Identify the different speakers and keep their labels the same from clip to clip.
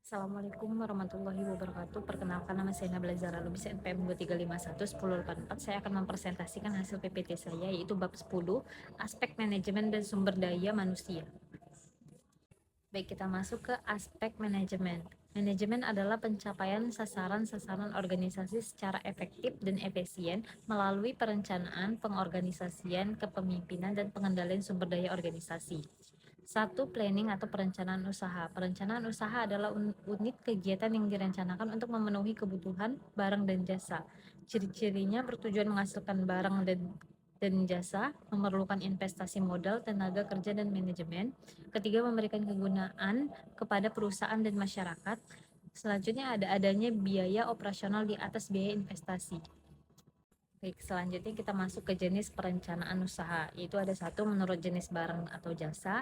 Speaker 1: Assalamualaikum warahmatullahi wabarakatuh. Perkenalkan, nama saya Nabila Zara Lubis, NPM 2351 1084. Saya akan mempresentasikan hasil PPT saya, yaitu bab 10, aspek manajemen dan sumber daya manusia. Baik, kita masuk ke aspek manajemen. Manajemen adalah pencapaian sasaran-sasaran organisasi secara efektif dan efisien melalui perencanaan, pengorganisasian, kepemimpinan, dan pengendalian sumber daya organisasi. 1. Planning atau perencanaan usaha. Perencanaan usaha adalah unit kegiatan yang direncanakan untuk memenuhi kebutuhan barang dan jasa. Ciri-cirinya bertujuan menghasilkan barang dan jasa, memerlukan investasi modal, tenaga kerja, dan manajemen. Ketiga, memberikan kegunaan kepada perusahaan dan masyarakat. Selanjutnya adanya biaya operasional di atas biaya investasi. Baik, selanjutnya kita masuk ke jenis perencanaan usaha. Itu ada satu, menurut jenis barang atau jasa.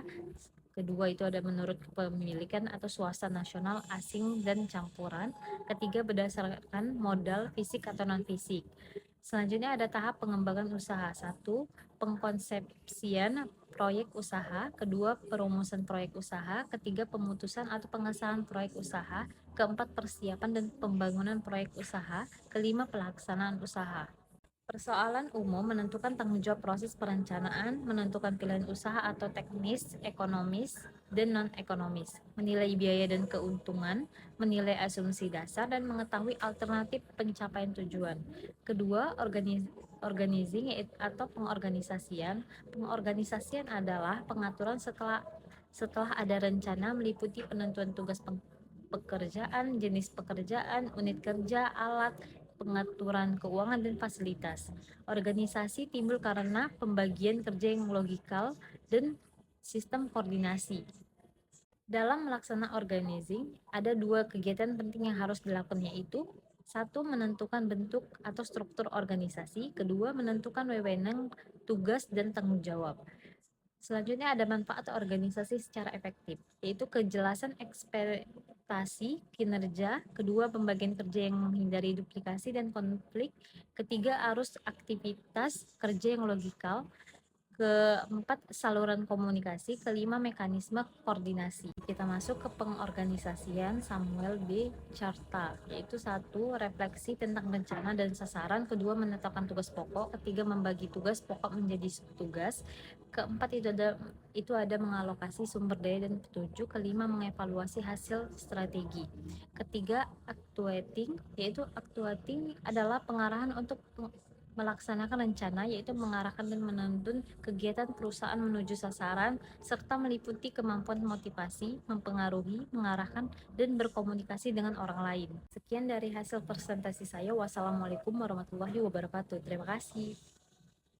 Speaker 1: Kedua, itu ada menurut kepemilikan atau swasta, nasional, asing, dan campuran. Ketiga, berdasarkan modal fisik atau non-fisik. Selanjutnya ada tahap pengembangan usaha. Satu, pengkonsepsian proyek usaha. Kedua, perumusan proyek usaha. Ketiga, pemutusan atau pengesahan proyek usaha. Keempat, persiapan dan pembangunan proyek usaha. Kelima, pelaksanaan usaha. Persoalan umum menentukan tanggung jawab proses perencanaan, menentukan pilihan usaha atau teknis, ekonomis, dan non-ekonomis, menilai biaya dan keuntungan, menilai asumsi dasar, dan mengetahui alternatif pencapaian tujuan. Kedua, organizing atau pengorganisasian. Pengorganisasian adalah pengaturan setelah ada rencana, meliputi penentuan tugas pekerjaan, jenis pekerjaan, unit kerja, alat, pengaturan keuangan, dan fasilitas. Organisasi timbul karena pembagian kerja yang logikal dan sistem koordinasi. Dalam melaksanakan organizing, ada dua kegiatan penting yang harus dilakukan, yaitu satu, menentukan bentuk atau struktur organisasi. Kedua, menentukan wewenang, tugas, dan tanggung jawab. Selanjutnya ada manfaat organisasi secara efektif, yaitu kejelasan ekspektasi kinerja. Kedua, pembagian kerja yang menghindari duplikasi dan konflik. Ketiga, arus aktivitas kerja yang logikal. Keempat, saluran komunikasi. Kelima, mekanisme koordinasi. Kita masuk ke pengorganisasian Samuel B. Charta, yaitu satu, refleksi tentang rencana dan sasaran. Kedua, menetapkan tugas pokok. Ketiga, membagi tugas pokok menjadi subtugas. Keempat, itu ada mengalokasi sumber daya dan petunjuk. Kelima, mengevaluasi hasil strategi. Ketiga, actuating, yaitu actuating adalah pengarahan untuk melaksanakan rencana, yaitu mengarahkan dan menuntun kegiatan perusahaan menuju sasaran, serta meliputi kemampuan motivasi, mempengaruhi, mengarahkan, dan berkomunikasi dengan orang lain. Sekian dari hasil presentasi saya. Wassalamualaikum warahmatullahi wabarakatuh. Terima kasih.